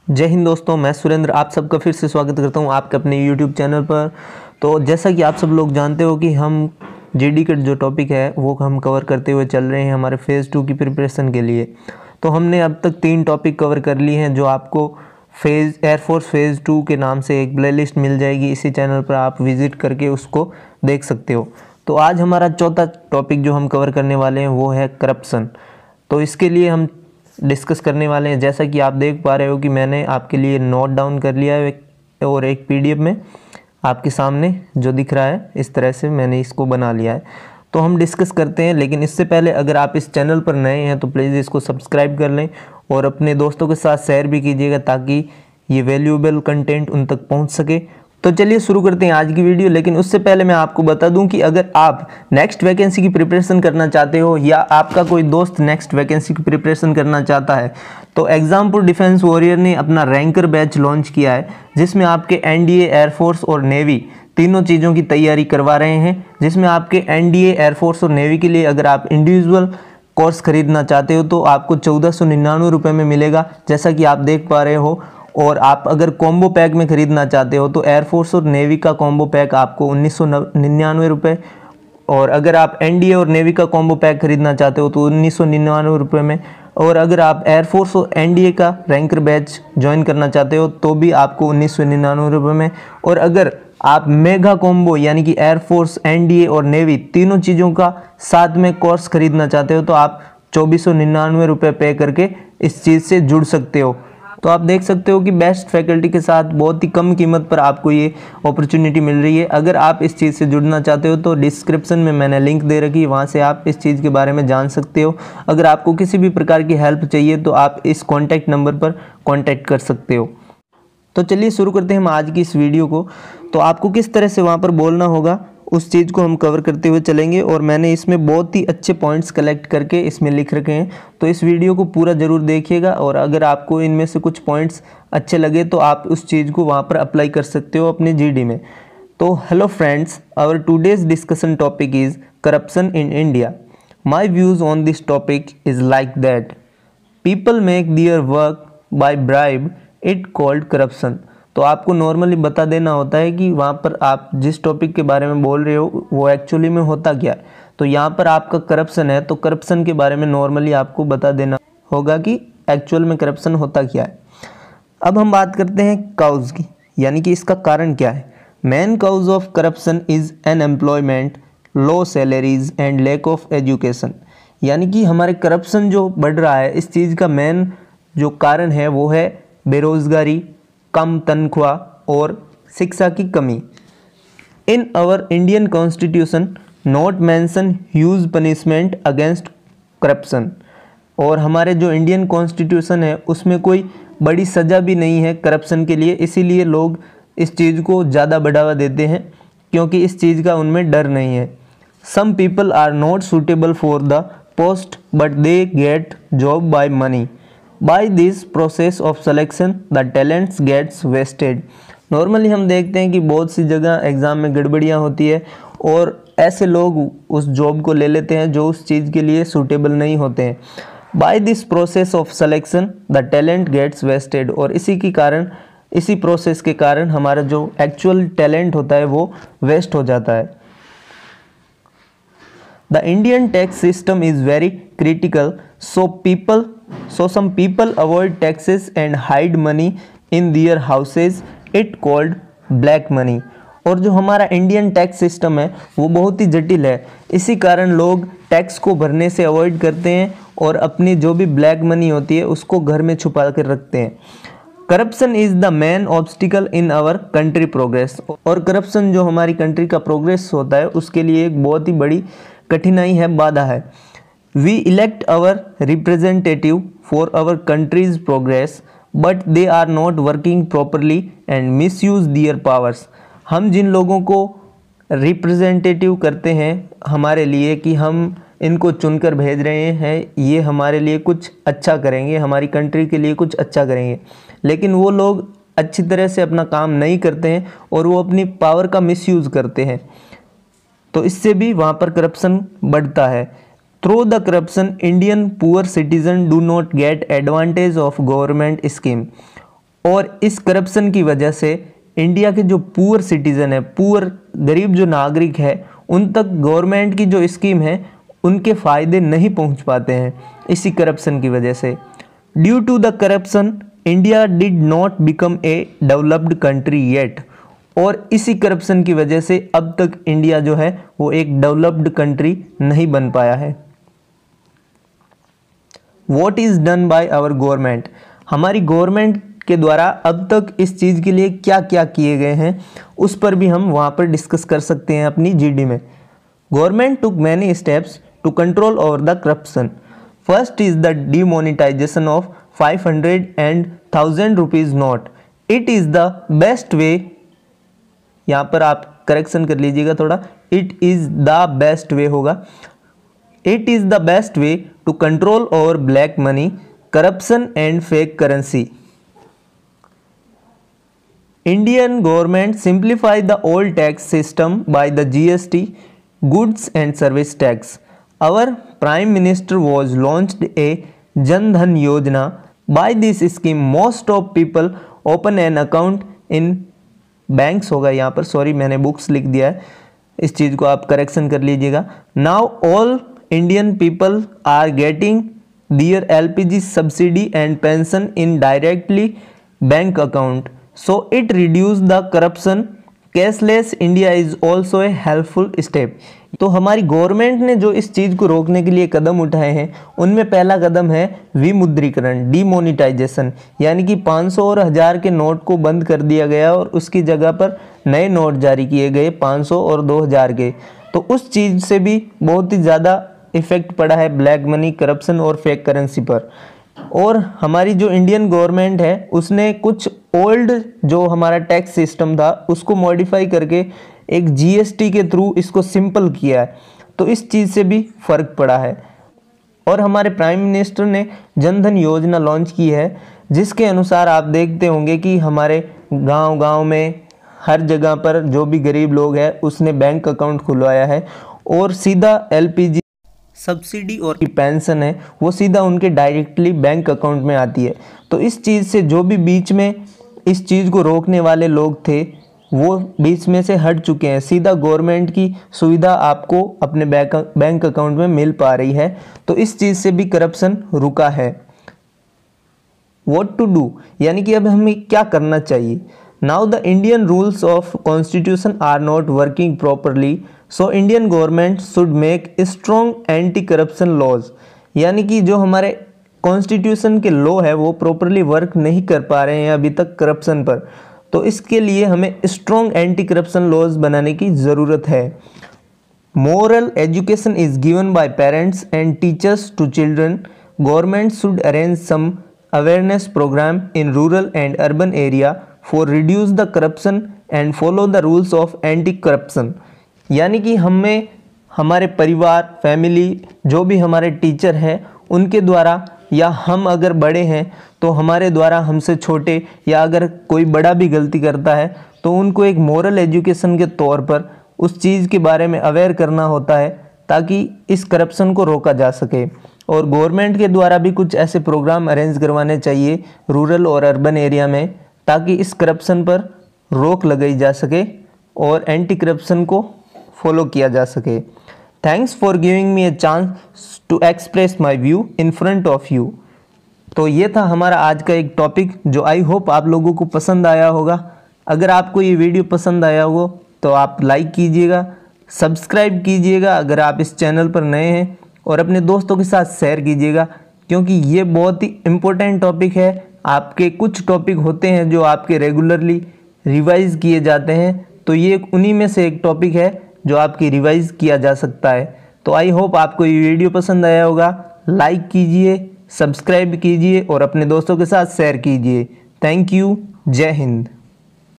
जय हिंद दोस्तों, मैं सुरेंद्र आप सबका फिर से स्वागत करता हूं आपके अपने यूट्यूब चैनल पर। तो जैसा कि आप सब लोग जानते हो कि हम जीडी का जो टॉपिक है वो हम कवर करते हुए चल रहे हैं हमारे फ़ेज़ 2 की प्रिपरेशन के लिए। तो हमने अब तक 3 टॉपिक कवर कर लिए हैं जो आपको एयरफोर्स फ़ेज़ 2 के नाम से एक प्लेलिस्ट मिल जाएगी। इसी चैनल पर आप विज़िट करके उसको देख सकते हो। तो आज हमारा चौथा टॉपिक जो हम कवर करने वाले हैं वो है करप्शन। तो इसके लिए हम डिस्कस करने वाले हैं। जैसा कि आप देख पा रहे हो कि मैंने आपके लिए नोट डाउन कर लिया है और एक पीडीएफ में आपके सामने जो दिख रहा है इस तरह से मैंने इसको बना लिया है। तो हम डिस्कस करते हैं, लेकिन इससे पहले अगर आप इस चैनल पर नए हैं तो प्लीज़ इसको सब्सक्राइब कर लें और अपने दोस्तों के साथ शेयर भी कीजिएगा ताकि ये वैल्यूएबल कंटेंट उन तक पहुंच सके। तो चलिए शुरू करते हैं आज की वीडियो। लेकिन उससे पहले मैं आपको बता दूं कि अगर आप नेक्स्ट वैकेंसी की प्रिपरेशन करना चाहते हो या आपका कोई दोस्त नेक्स्ट वैकेंसी की प्रिपरेशन करना चाहता है तो एग्जामपुर डिफेंस वॉरियर ने अपना रैंकर बैच लॉन्च किया है, जिसमें आपके एनडीए, एयरफोर्स और नेवी तीनों चीज़ों की तैयारी करवा रहे हैं। जिसमें आपके एनडीए, एयरफोर्स और नेवी के लिए अगर आप इंडिविजुअल कोर्स खरीदना चाहते हो तो आपको 1499 रुपये में मिलेगा, जैसा कि आप देख पा रहे हो। और आप अगर कॉम्बो पैक में ख़रीदना चाहते हो तो एयरफोर्स और नेवी का कॉम्बो पैक आपको 1999 रुपये, और अगर आप एनडीए और नेवी का कॉम्बो पैक खरीदना चाहते हो तो 1999 रुपये में, और अगर आप एयरफोर्स और एनडीए का रैंकर बैच ज्वाइन करना चाहते हो तो भी आपको 1999 रुपये में। और अगर आप मेगा कॉम्बो यानी कि एयरफोर्स, एनडीए और नेवी तीनों चीज़ों का साथ में कोर्स खरीदना चाहते हो तो आप 2499 रुपये पे करके इस चीज़ से जुड़ सकते हो। तो आप देख सकते हो कि बेस्ट फैकल्टी के साथ बहुत ही कम कीमत पर आपको ये अपॉर्चुनिटी मिल रही है। अगर आप इस चीज़ से जुड़ना चाहते हो तो डिस्क्रिप्शन में मैंने लिंक दे रखी है, वहाँ से आप इस चीज़ के बारे में जान सकते हो। अगर आपको किसी भी प्रकार की हेल्प चाहिए तो आप इस कॉन्टैक्ट नंबर पर कॉन्टैक्ट कर सकते हो। तो चलिए शुरू करते हैं हम आज की इस वीडियो को। तो आपको किस तरह से वहाँ पर बोलना होगा उस चीज़ को हम कवर करते हुए चलेंगे, और मैंने इसमें बहुत ही अच्छे पॉइंट्स कलेक्ट करके इसमें लिख रखे हैं। तो इस वीडियो को पूरा ज़रूर देखिएगा, और अगर आपको इनमें से कुछ पॉइंट्स अच्छे लगे तो आप उस चीज़ को वहाँ पर अप्लाई कर सकते हो अपने जीडी में। तो hello friends, our today's discussion topic is corruption in India. My views on this topic is like that people make their work by bribe, it called corruption. तो आपको नॉर्मली बता देना होता है कि वहाँ पर आप जिस टॉपिक के बारे में बोल रहे हो वो एक्चुअली में होता क्या है। तो यहाँ पर आपका करप्शन है तो करप्शन के बारे में नॉर्मली आपको बता देना होगा कि एक्चुअल में करप्शन होता क्या है। अब हम बात करते हैं काउज की, यानी कि इसका कारण क्या है। Main cause of corruption is unemployment, low salaries and lack of education. यानी कि हमारे करप्शन जो बढ़ रहा है इस चीज़ का मेन जो कारण है वो है बेरोज़गारी, कम तनख्वाह और शिक्षा की कमी। In our Indian constitution not mention huge punishment against corruption. और हमारे जो इंडियन कॉन्स्टिट्यूशन है उसमें कोई बड़ी सज़ा भी नहीं है करप्शन के लिए, इसीलिए लोग इस चीज़ को ज़्यादा बढ़ावा देते हैं क्योंकि इस चीज़ का उनमें डर नहीं है। Some people are not suitable for the post but they get job by money. By this process of selection the talents gets wasted. Normally हम देखते हैं कि बहुत सी जगह एग्ज़ाम में गड़बड़ियाँ होती है और ऐसे लोग उस जॉब को ले लेते हैं जो उस चीज़ के लिए सूटेबल नहीं होते हैं। By this process of selection the talent gets wasted. और इसी प्रोसेस के कारण हमारा जो एक्चुअल टैलेंट होता है वो वेस्ट हो जाता है। The Indian tax system is very critical, so some people avoid taxes and hide money in their houses, it called black money। और जो हमारा इंडियन टैक्स सिस्टम है वो बहुत ही जटिल है, इसी कारण लोग टैक्स को भरने से अवॉइड करते हैं और अपनी जो भी ब्लैक मनी होती है उसको घर में छुपा कर रखते हैं। Corruption is the main obstacle in our country progress. और करप्शन जो हमारी कंट्री का प्रोग्रेस होता है उसके लिए एक बहुत ही बड़ी कठिनाई है, बाधा है। We elect our representative for our country's progress, but they are not working properly and misuse their powers। हम जिन लोगों को रिप्रेजेंटेटिव करते हैं हमारे लिए कि हम इनको चुनकर भेज रहे हैं, ये हमारे लिए कुछ अच्छा करेंगे, हमारी कंट्री के लिए कुछ अच्छा करेंगे, लेकिन वो लोग अच्छी तरह से अपना काम नहीं करते हैं और वो अपनी पावर का मिसयूज़ करते हैं। तो इससे भी वहाँ पर करप्शन बढ़ता है। Through the corruption Indian poor citizen do not gate advantage of government scheme. और इस करप्शन की वजह से इंडिया के जो पुअर सिटीजन है, पुअर गरीब जो नागरिक है, उन तक गवर्नमेंट की जो स्कीम है उनके फ़ायदे नहीं पहुंच पाते हैं इसी करप्शन की वजह से। Due to the corruption India did not become a developed country yet. और इसी करप्शन की वजह से अब तक इंडिया जो है वो एक डेवलप्ड कंट्री नहीं बन पाया है। What is done by our government, हमारी गवर्नमेंट के द्वारा अब तक इस चीज़ के लिए क्या क्या किए गए हैं उस पर भी हम वहाँ पर डिस्कस कर सकते हैं अपनी जीडी में। Government took many steps to control over the corruption. First is the demonetisation of 500 and 1000 rupees note. It is the best way, यहाँ पर आप करेक्शन कर लीजिएगा थोड़ा, it is the best way होगा। It is the best way to control over black money, corruption and fake currency. Indian government simplified the old tax system by the GST, goods and service tax. Our Prime Minister was launched a Jan Dhan Yojana. By this scheme, most of people open an account in banks होगा यहाँ पर, sorry मैंने books लिख दिया है, इस चीज़ को आप करेक्शन कर लीजिएगा। Now all Indian people are getting their LPG subsidy and pension in directly bank account. So it reduce the corruption. Cashless India is also a helpful step. तो हमारी गवर्नमेंट ने जो इस चीज़ को रोकने के लिए कदम उठाए हैं उनमें पहला कदम है विमुद्रीकरण, डिमोनिटाइजेशन, यानी कि 500 और 1000 के नोट को बंद कर दिया गया और उसकी जगह पर नए नोट जारी किए गए 500 और 2000 के। तो उस चीज़ से भी बहुत ही ज़्यादा इफेक्ट पड़ा है ब्लैक मनी, करप्शन और फेक करेंसी पर। और हमारी जो इंडियन गवर्नमेंट है उसने कुछ ओल्ड जो हमारा टैक्स सिस्टम था उसको मॉडिफाई करके एक जीएसटी के थ्रू इसको सिंपल किया है, तो इस चीज़ से भी फ़र्क पड़ा है। और हमारे प्राइम मिनिस्टर ने जनधन योजना लॉन्च की है, जिसके अनुसार आप देखते होंगे कि हमारे गांव-गांव में हर जगह पर जो भी गरीब लोग हैं उसने बैंक अकाउंट खुलवाया है और सीधा एलपीजी सब्सिडी और पेंशन है वो सीधा उनके डायरेक्टली बैंक अकाउंट में आती है। तो इस चीज़ से जो भी बीच में इस चीज़ को रोकने वाले लोग थे वो बीच में से हट चुके हैं, सीधा गवर्नमेंट की सुविधा आपको अपने बैंक अकाउंट में मिल पा रही है। तो इस चीज़ से भी करप्शन रुका है। व्हाट टू डू, यानी कि अब हमें क्या करना चाहिए। Now the Indian rules of constitution are not working properly, so Indian government should make strong anti corruption laws. यानी कि जो हमारे कॉन्स्टिट्यूशन के लॉ है वो प्रॉपरली वर्क नहीं कर पा रहे हैं अभी तक करप्शन पर, तो इसके लिए हमें स्ट्रॉन्ग एंटी करप्शन लॉज बनाने की ज़रूरत है। Moral education is given by parents and teachers to children. Government should arrange some awareness program in rural and urban area for reduce the corruption and follow the rules of anti corruption. यानी कि हमें हमारे परिवार, family, जो भी हमारे teacher हैं उनके द्वारा, या हम अगर बड़े हैं तो हमारे द्वारा हमसे छोटे, या अगर कोई बड़ा भी गलती करता है तो उनको एक मोरल एजुकेशन के तौर पर उस चीज़ के बारे में अवेयर करना होता है ताकि इस करप्शन को रोका जा सके। और गवर्नमेंट के द्वारा भी कुछ ऐसे प्रोग्राम अरेंज करवाने चाहिए रूरल और अर्बन एरिया में, ताकि इस करप्शन पर रोक लगाई जा सके और एंटी करप्शन को फॉलो किया जा सके। Thanks for giving me a chance to express my view in front of you. तो ये था हमारा आज का एक टॉपिक जो आई होप आप लोगों को पसंद आया होगा। अगर आपको ये वीडियो पसंद आया हो तो आप लाइक कीजिएगा, सब्सक्राइब कीजिएगा अगर आप इस चैनल पर नए हैं, और अपने दोस्तों के साथ शेयर कीजिएगा, क्योंकि ये बहुत ही इम्पोर्टेंट टॉपिक है। आपके कुछ टॉपिक होते हैं जो आपके रेगुलरली रिवाइज किए जाते हैं, तो ये उन्हीं में से एक टॉपिक है जो आपकी रिवाइज किया जा सकता है। तो आई होप आपको ये वीडियो पसंद आया होगा। लाइक कीजिए, सब्सक्राइब कीजिए और अपने दोस्तों के साथ शेयर कीजिए। Thank you. जय हिंद।